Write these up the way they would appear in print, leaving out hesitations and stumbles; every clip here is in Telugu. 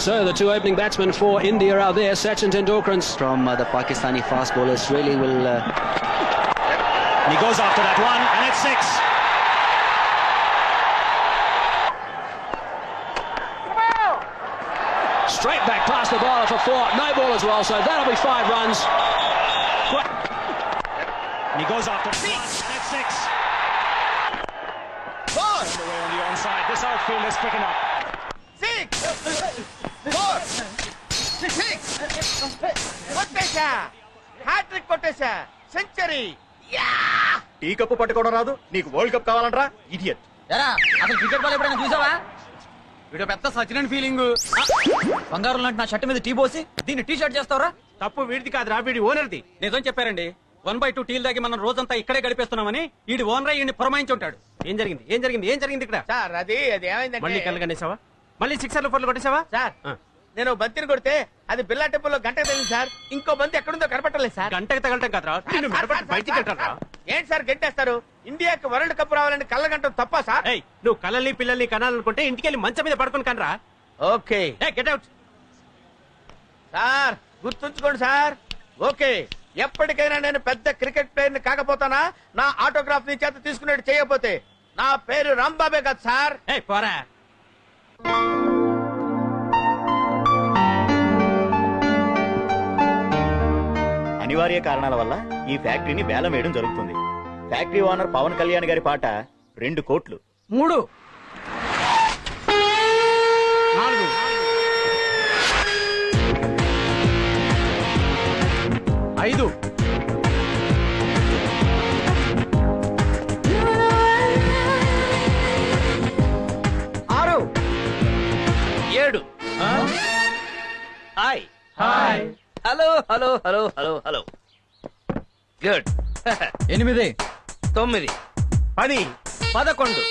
So the two opening batsmen for India are there. Sachin Tendulkar from the Pakistani fast bowlers really will. And he goes after that one, and it's 6. Straight back past the bowler for 4. No ball as well, so that'll be 5 runs. And he goes after that one, and it's 6. Away on the onside. This outfield is picking up. 6 కొట్టేశా, హ్యాట్రిక్ కొట్టేశా, సెంచరీ. టీ కప్పు పట్టుకోవడం రాదు, నీకు వరల్డ్ కప్ కావాలంటరా ఇడియట్. అసలు క్రికెట్ బాల్ ఎప్పుడైనా చూసావా? వీడు పెద్ద సచిన్ ఫీలింగ్. బంగారం లాంటి నా షర్ట్ మీద టీ పోసి దీన్ని టీ షర్ట్ చేస్తావరా? తప్పు వీడిది కాదురా, వీడి ఓనర్ది. నిజం చెప్పారండి. 1/2 టీల్ దాగి మనం రోజంతా ఇక్కడే గడిపేస్తున్నామని ఈడి ఓనర్ ఈయన్ని పురమాయించి ఉంటాడు. ఏం జరిగింది ఏం జరిగింది ఏం జరిగింది ఇక్కడ? సార్ అది ఏమైందంటే, మళ్ళీ కళ్ళు కనేసావా? మళ్ళీ 6 4 కొట్టేసావా? సార్ నేను బంతిని కొడితే అది బిల్లా టెంపుల్లో గంట తగిలింది సార్. ఇంకో బంతి ఎక్కడుందో కనపట్టలేదు సార్. గంటకి తగలటం కదరా, నిన్ను మెడపట్టి బయటికి కట్టరా. ఏంటి సార్ గంటేస్తారు? ఇండియాకి వరల్డ్ కప్ రావాలని కళ్ళ గంట తప్ప సార్? ఏయ్, నువ్వు కళ్ళని పిల్లల్ని కనాలనుకుంటే ఇంటికి వెళ్ళి మంచం మీద పడుకొని కనరా. Okay get out. సార్ గుర్తుంచుకోండి సార్. ఓకే, ఎప్పటికైనా నేను పెద్ద క్రికెట్ ప్లేయర్ ని కాకపోతానా నా ఆటోగ్రాఫ్ ని చేత తీసుకునేట్టు చేయకపోతే నా పేరు రాంబాబే కదా సార్. ఏయ్ పోరా. అనివార్య కారణాల వల్ల ఈ ఫ్యాక్టరీని వేలం వేయడం జరుగుతుంది. ఫ్యాక్టరీ ఓనర్ పవన్ కళ్యాణ్ గారి పాట 2 కోట్లు. 3 4 5 6 7. Hi hi. Hello hello hello hello hello. Good. 8 9 10 11 12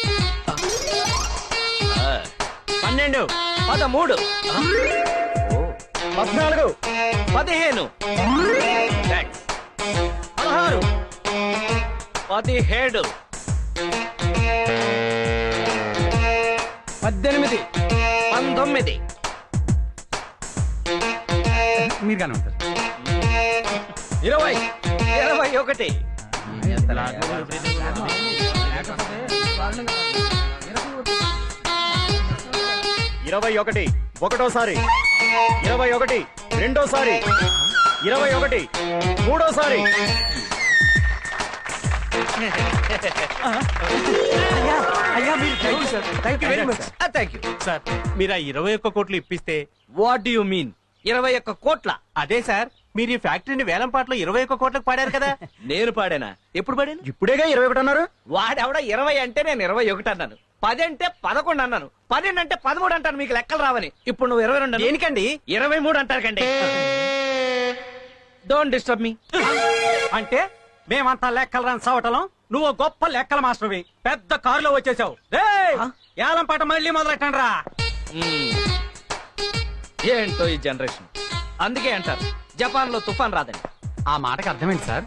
13 14 15 16 17 18 19 మీరు కానీ ఉంటారు. 20 21 21 ఒకటోసారి, 21 రెండోసారి, 21 మూడోసారి. అయ్యా మీరు thank you sir. Thank you very much. Thank you. Sir, మీరు ఆ 21 కోట్లు ఇప్పిస్తే. What do you mean? 21 కోట్ల? అదే సార్, మీరు ఈ ఫ్యాక్టరీని వేలం పాటలో 21 కోట్లకు పాడారు కదా. నేను పాడానా? ఎప్పుడు పాడాను? ఇప్పుడేగా 21 అన్నారు. వాడెవడ 20 అంటే నేను 21 అన్నాను. 10 అంటే 11 అన్నాను. 12 అంటే 13 అంటాను. మీకు లెక్కలు రావని. ఇప్పుడు నువ్వు 22 దేనికండి? 23 అంటారు కండి. Don't disturb me. అంటే మేమంతా లెక్కలు రాని సవటలం, నువ్వు గొప్ప లెక్కల మాస్టర్వి. పెద్ద కారులో వచ్చేసావు. ఏలం పాట మళ్ళీ మొదలెట్టండి రా. ఏంటో ఈ జనరేషన్. అందుకే అంటారు జపాన్ లో తుఫాన్ రాదని. ఆ మాటకి అర్థమైంది సార్.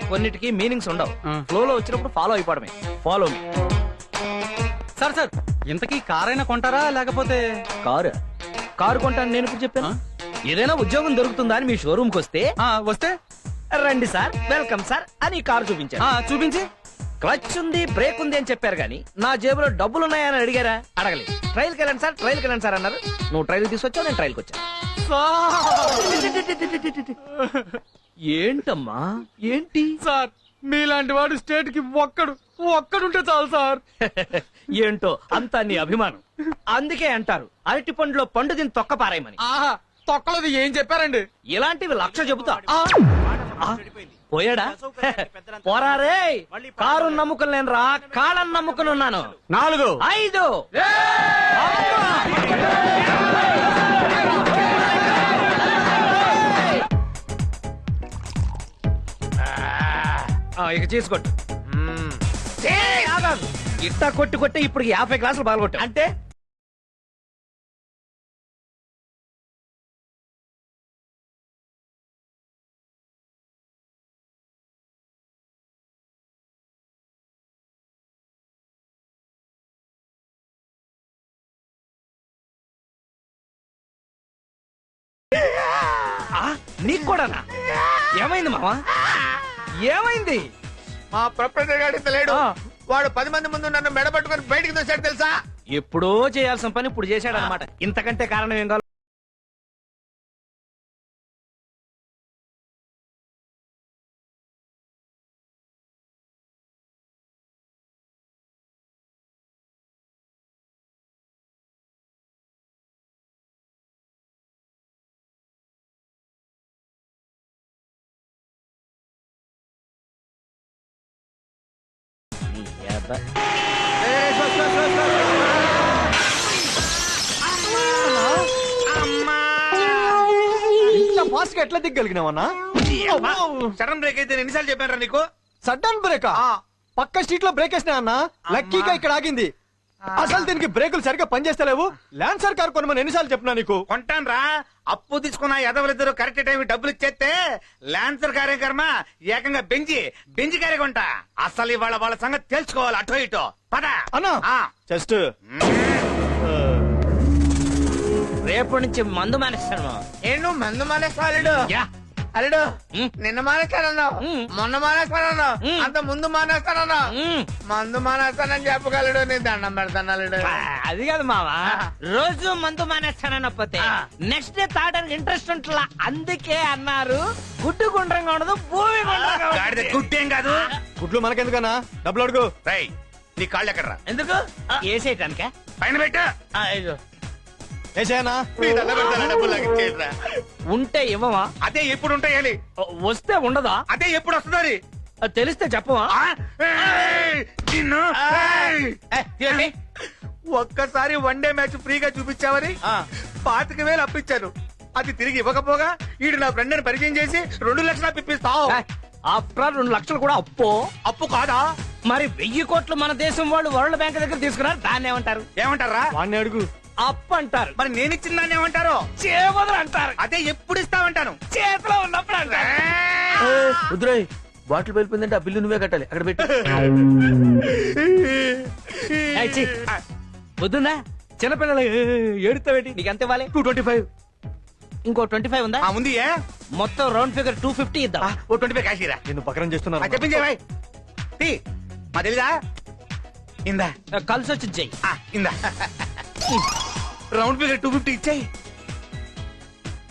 కొన్నిటికి మీనింగ్స్ ఉండవు. ఫ్లో లో వచ్చినప్పుడు ఫాలో అయిపోవడమే. Follow me. సార్ సార్ ఇంతకీ కారైనా కొంటారా లేకపోతే? కారు కొంటాను నేను ఇప్పుడు చెప్పాను. ఏదైనా ఉద్యోగం దొరుకుతుందా అని మీ షోరూమ్ కి వస్తే వస్తే రండి సార్, వెల్కమ్ సార్ అని కారు చూపించారు. చూపించి క్లచ్ ఉంది, బ్రేక్ ఉంది అని చెప్పారు కానీ నా జేబులో డబ్బులు ఉన్నాయని అడిగారా? అడగలేదు. ట్రైల్కి వెళ్ళండి సార్, ట్రైల్కి వెళ్ళండి సార్ అన్నారు. నువ్వు ట్రైల్ తీసుకొచ్చావు, నేను ట్రైల్కి వచ్చాను. ఏంటమ్మా ఏంటి? సార్ మీలాంటి వాడు స్టేట్ కి ఒక్కడుంటే చాలు సార్. ఏంటో అంతా నీ అభిమానం. అందుకే అంటారు అరటి పండులో పండు దీన్ని తొక్క పారాయమని. ఆహా, తొక్కలది ఏం చెప్పారండి? ఇలాంటివి 1,00,000 చెబుతా. పోయాడా? పోరారే. కారు నమ్ముకుని నేను రా, కాళ్ళని నమ్ముకుని ఉన్నాను. 4 5 ఇక చేసుకోట్టు. ఇట్టా కొట్టి ఇప్పుడు 50 గ్లాసులు పాల్గొట్టు. అంటే నీకు కూడానా? ఏమైంది మావా? ఏమైంది? మా ప్రొపరేటర్ గాడి లేడు. వాడు 10 మంది ముందు నన్ను మెడబట్టుకుని బయటికి తోశాడు తెలుసా? ఎప్పుడో చేయాల్సిన పని ఇప్పుడు చేశాడు అనమాట. ఇంతకంటే కారణం ఏం కావాలి? ఇంత ఫాస్ట్ గా ఎట్లా దిగ్గలిగినావన్నా? సడన్ బ్రేక్ అయితే ఎన్నిసార్లు చెప్పారా నీకు? సడన్ బ్రేకా? పక్క స్ట్రీట్ లో బ్రేక్ వేసినా అన్న, లక్కీగా ఇక్కడ ఆగింది. అసలు దీనికి బ్రేకులు సరిగ్గా పనిచేస్తలేవు. ల్యాన్సర్ కార్ కొనమని ఎన్నిసార్లు చెప్పినా నీకు? కొంటాను రా. అప్పు తీసుకున్న ఎదవలిద్దరు కరెక్ట్ టైం డబ్బులు ఇచ్చేస్తే ల్యాన్సర్ కార్యక్రమ ఏకంగా బెంజి కారే కొంటా. అసలు ఇవాళ వాళ్ళ సంగతి తెలుసుకోవాలి. అటో ఇటో పద అన్నా జస్ట్ రేపటి నుంచి మందు మానేస్తాను. ఏను మందు మానేస్తాడు అల్లుడు. నిన్న మానేస్తానన్నావు, మొన్న మానేస్తానన్నావు, అంత ముందు మానేస్తానన్నావు. మందు మానేస్తానని చెప్పగలడు. నీ దండం పెడతాను అల్లుడు. అది కాదు మావా, రోజు మందు మానేస్తానకపోతే నెక్స్ట్ డే తాగడానికి ఇంట్రెస్ట్ ఉంటుందా? అందుకే అన్నారు గుడ్డు గుండ్రంగా ఉండదు, భూమి గుండ్రంగా. గుడ్డేం కాదు. గుడ్లు మనకెందుకన్నా? డబ్బులు అడుగు. రై నీ కాళ్ళు ఎక్కడరా? ఎందుకు వేసేయటానికే? పైన పెట్టు. వేసేయనా? నీ దండం పెడతాను, డబ్బులు నాకు ఇచ్చేయరా. ఉంటే ఇవ్వవా? అదే ఎప్పుడు ఉంటాయాలి, వస్తే ఉండదా? అదే ఎప్పుడు వస్తుంది. తెలిస్తే చెప్పవా? ఒక్కసారి 1 డే మ్యాచ్ ఫ్రీగా చూపించావని 25,000 అప్పించాను. అది తిరిగి ఇవ్వకపోగా ఈడు నా ఫ్రెండ్ ని పరిచయం చేసి 2 లక్షలు అప్పిస్తావు. ఆఫ్టర్ 2 లక్షలు కూడా అప్పు కాదా? మరి 1000 కోట్లు మన దేశం వాళ్ళు వరల్డ్ బ్యాంక్ దగ్గర తీసుకున్నారు. దాన్ని ఏమంటారు? ఏమంటారా? వాడిని అడుగు. అప్పు అంటారు. మరి నేను ఇచ్చిన దాన్ని ఏమంటారు? చేవదలు అంటారు. అదే ఎప్పుడు ఇస్తామంటాను. చేతిలో ఉన్నప్పుడు అంటారు. రుద్రాయ్ బాటిల్ వెళ్ళిపోయిందంటే ఆ బిల్లు నువ్వే కట్టాలి. అక్కడ పెట్టి వద్దుందా? చిన్నపిల్లలు ఏడుతావేటి? నీకు ఎంత ఇవ్వాలి? 225. ఇంకో 25 ఉందా? ఉంది. మొత్తం రౌండ్ ఫిగర్ 250 ఇద్దాం. ఓ 25 కాశీరా. నిన్ను పకరం చేస్తున్నారు. చెప్పించే భాయ్. మా తెలీదా? ఇందా కలిసి వచ్చి చెయ్యి. ఇందా రౌండ్ ఫిగర్ 250 ఇచ్చాయి.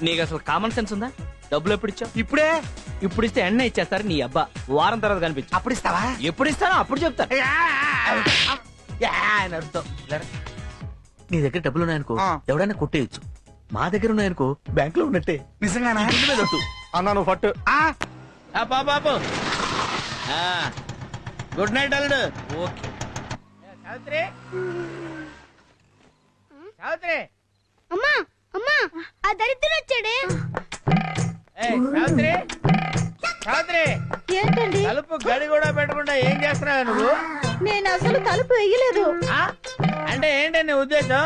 నీకు అసలు కామన్ సెన్స్ ఉందా? డబ్బులు ఎప్పుడు ఇచ్చావు? ఇప్పుడే. ఇప్పుడు ఇస్తే ఎన్న ఇచ్చేస్తారు. నీ అబ్బా వారం తర్వాత కనిపించు. అప్పుడు ఇస్తావా? ఎప్పుడు ఇస్తానో అప్పుడు చెప్తాను. ఆయన అర్థం. నీ దగ్గర డబ్బులు ఉన్నాయనుకో ఆ. ఎవడైనా కొట్టేయచ్చు. మా దగ్గర ఉన్నాయనుకో బ్యాంక్ లో ఉన్నట్టే. నిజంగానా? అన్నా నువ్వు ఫట్టు. బాబు గుడ్ నైట్ అల్లుడు. ఓకే. సావిత్రి, సావిత్రి, అమ్మా అమ్మా ఆ దరిద్రుడు వచ్చాడే. సావిత్రి, సావిత్రి, ఏంటండి? తలుపు గడి కూడా పెట్టకుండా ఏం చేస్తున్నావు నువ్వు? నేను అసలు తలుపు వేయలేదు. అంటే ఏంటి నీ ఉద్దేశం?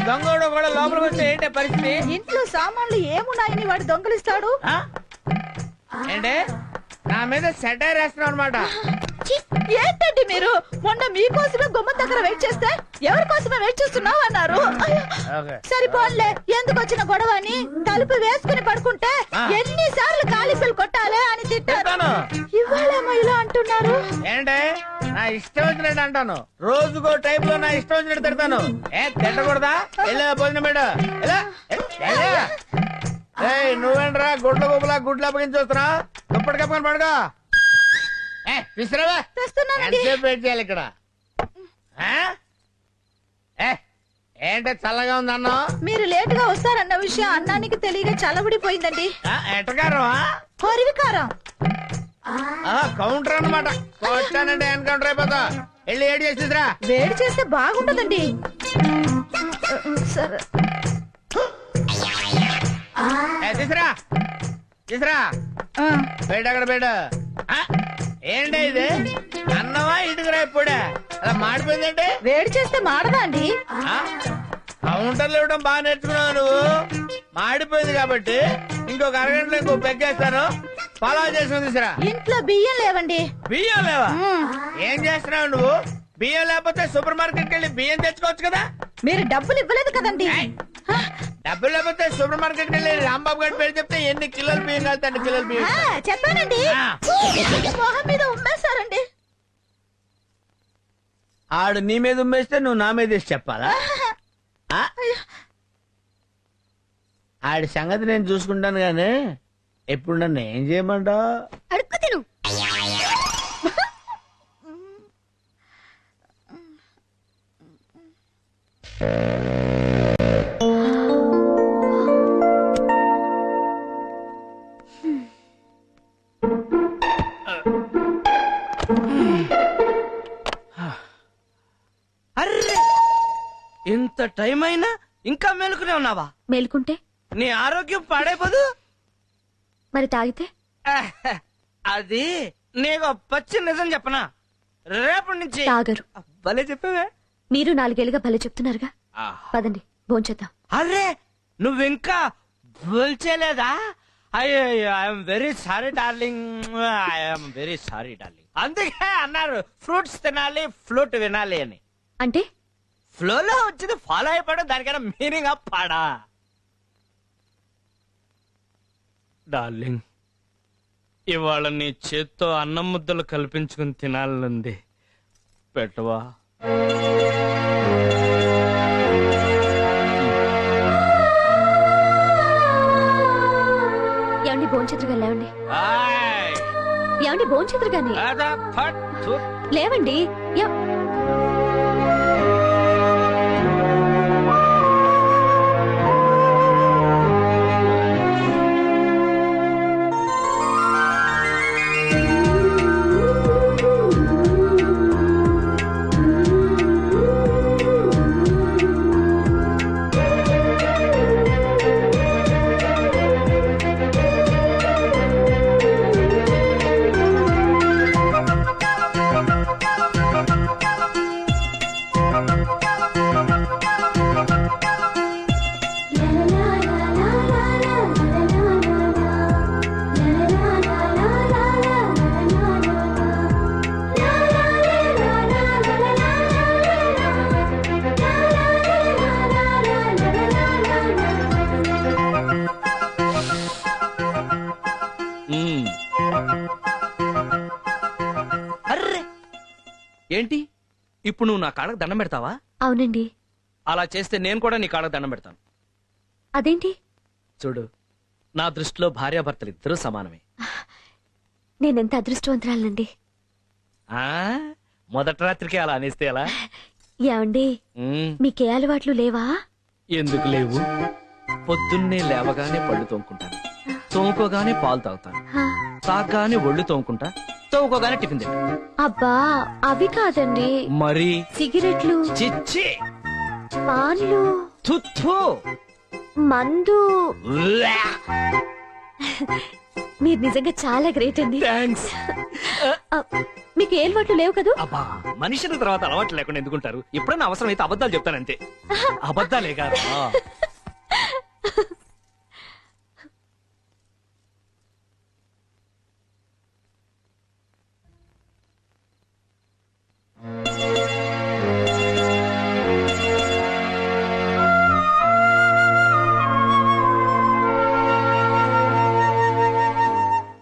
దొంగోడు కూడా లోపలికి వస్తే ఏంటి పరిస్థితి? ఇంట్లో సామాన్లు ఏమున్నాయని వాడు దొంగలిస్తాడు. ఏంటి నా మీద సెటైర్ వేస్తున్నావు అనమాట? ఛీ, ఏంటండి మీరు? మొన్న మీకోసమే గుమ్మం దగ్గర వెయిట్ చేస్తే ఎవరి కోసమే వెయిట్ చేస్తున్నావు అన్నారు. అయ్యో, సరిపోన్లే, ఎందుకు వచ్చిన గొడవ అని తలుపు వేసుకుని పడుకుంటే ఎన్నిసార్లు కాలిఫీలు కొట్టాలి అని తిట్టాను. ఇవాళేమో ఇలా అంటున్నారు. ఏంటే నా ఇష్టం వచ్చినట్టు అంటాను. రోజుకో టైప్ లో నా ఇష్టం వచ్చినట్టు తిడతాను. తిట్టకూడదా? వెళ్ళా భోజనం పెట్ట. నువ్వేంట్రా గుడ్ల గుబులా గుడ్లు అప్పగించి వస్తున్నా? దుప్పటి కప్పుకొని పడుకో. విసిరావా? తెస్తున్నానండి. ఎంతసేపు వెయిట్ చేయాలి ఇక్కడ? ఏంటే చల్లగా ఉంది అన్నం? మీరు లేటుగా వస్తారన్న విషయం అన్నానికి తెలియక చల్లబడిపోయిందండి. ఎట్టకారం? హరివికారం. కౌంటర్ అన్నమాట. కొట్టానంటే ఎన్కౌంటర్ అయిపోతా. వెళ్ళి ఏడు చేసి తీసురా. వేడి చేస్తే బాగుంటుందండి. సరే తీసురా తీసురా. బయట అక్కడ బయట. ఏంటి ఇది? అన్నమా ఇటుకురా ఇప్పుడే? అలా మాడిపోయిందంటే వేడి చేస్తే మాడదా అండి? కౌంటర్లు ఇవ్వడం బాగా నేర్చుకున్నావు నువ్వు. మాడిపోయింది కాబట్టి ఇంకొక అరగంటలో ఇంకో పెగ్గేస్తాను. ఫాలో చేసుకుని తీసురా. ఇంట్లో బియ్యం లేవండి. బియ్యం లేవా? ఏం చేస్తున్నావు నువ్వు? బియ్యం లేకపోతే సూపర్ మార్కెట్కి వెళ్ళి బియ్యం తెచ్చుకోవచ్చు కదా. మీరు డబ్బులు ఇవ్వలేదు కదండి. డబ్బులు లేకపోతే సూపర్ మార్కెట్ వెళ్ళి రాంబాబు గారి పేరు చెప్తే ఎన్ని కిలోలు బియ్యం కలితే అన్ని కిలోలు బియ్యం ఆ, ఇస్తారు. చెప్పానండి ఆ. మొహం మీద ఉమ్మేశారండి. ఆడు నీ మీద ఉమ్మేస్తే నువ్వు నా మీద వేసి చెప్పాలా ఆ? ఆడి సంగతి నేను చూసుకుంటాను గానీ ఎప్పుడు నన్ను ఏం చేయమంటావు? అడుక్కు తిను. అర్రే ఇంత టైం అయినా ఇంకా మేలుకునే ఉన్నావా? మేలుకుంటే నీ ఆరోగ్యం పాడైపోదు. మరి తాగితే అది నీకు పచ్చి నిజం చెప్పనా, రేపటి నుంచి తాగరు. భలే చెప్పవే. మీరు 4 ఏళ్ళుగా భలే చెప్తున్నారుగా. పదండి భోంచేద్దాం. అరే నువ్వింకా బోల్చేలేదా? అయ్యో I'm very sorry darling, I'm very sorry darling. అందుకే అన్నారు ఫ్రూట్స్ తినాలి ఫ్లూట్ వినాలి అని. అంటే ఫ్లోలో వచ్చింది ఫాలో అయిపోవడం దానికైనా మీనింగ్ పాడా. డార్లింగ్ ఇవాళ నీ చేత్తో అన్నం ముద్దలు కల్పించుకుని తినాలనుంది, పెట్టవా? ఏమండి భోంచేతురుగా లేవండి. ఆయ్, ఏమండి భోంచేతురుగాని అదా ఫట్ థు. లేవండి. అర్రే ఏంటి ఇప్పుడు నువ్వు నా కాళ్ళకు దండం పెడతావా? అవునండి. అలా చేస్తే నేను కూడా నీ కాళ్ళకు దండం పెడతాను. అదేంటి? చూడు, నా దృష్టిలో భార్యాభర్తలు ఇద్దరూ సమానమే. నేనెంత అదృష్టవంతురాలండి. ఆ మొదటి రాత్రికి అలా అనేస్తే ఎలా? ఏమండి మీకే అలవాట్లు లేవా? ఎందుకు లేవు? పొద్దున్నే లేవగానే పళ్ళు తోముకుంటాను, తోముకోగానే పాలు తాగుతాను, ఆ, తాగగానే ఒళ్ళు తోముకుంటా, తోముకోగానే టిఫిన్ తింటా. అబ్బా అవి కాదండి. మరి సిగరెట్లు, చిచ్చి, పాన్లు, తుత్తు, మందు. మీరు నిజంగా చాలా గ్రేట్ అండి. థ్యాంక్స్. ఆ, మీకు ఏ అలవాట్లు లేవు కదూ? అబ్బా మనుషుల తర్వాత అలవాట్లు లేకుండా ఎందుకుంటారు? ఎప్పుడైనా అవసరం అయితే అబద్ధాలు చెప్తానంతే. అబద్ధాలే కాదు.